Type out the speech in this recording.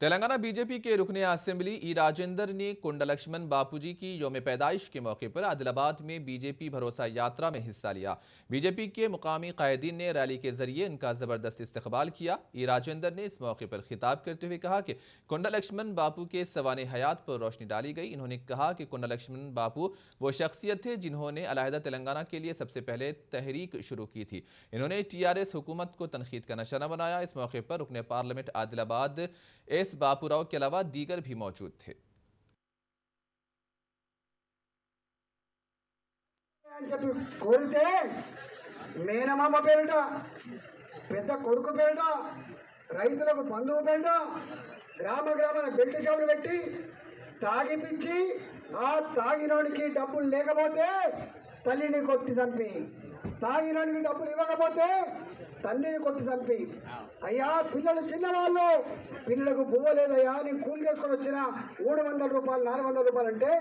Telangana BJP के रुकने assembly ई राजेंद्र ने कुंडा लक्ष्मण बापूजी की यौम पैदाइश के मौके पर आदिलाबाद में बीजेपी भरोसा यात्रा में हिस्सा लिया। बीजेपी के मुकामी कायदीन ने रैली के जरिए इनका जबरदस्त इस्तकबाल किया। ई राजेंद्र ने इस मौके पर खिताब करते हुए कहा कि कुंडा लक्ष्मण बापू के सवाने हयात पर रोशनी डाली गई। इन्होंने कहा कि कुंडा लक्ष्मण बापू वो शख्सियत थे जिन्होंने अलहदा तेलंगाना के लिए सबसे पहले तहरीक शुरू की थी। इन्होंने TRS हुकूमत को तनकीद का निशाना बनाया। इस मौके पर रुकने पार्लियामेंट आदिलाबाद एस बापूराव के अलावा दीगर भी मौजूद थे। మేనమామ పేరిట పెద్ద కొడుకు పేరిట రైతులకు బంధువు పేరిట గ్రామ గ్రామాల బెల్ట్ షాపులు పెట్టి తాగిపిచ్చి ఆ తాగినోడికి డబ్బులు లేకపోతే తల్లిని కొట్టి చంపి తాగినోడికి డబ్బులు ఇవ్వకపోతే తల్లిని కొట్టి చంపి అయ్యా పిల్లలు చిన్నవాళ్ళు పిల్లలకు బువ్వ లేదయ్యా నేను కూలి చేసుకొని వచ్చిన 300 రూపాయలు 400 రూపాయలు అంటే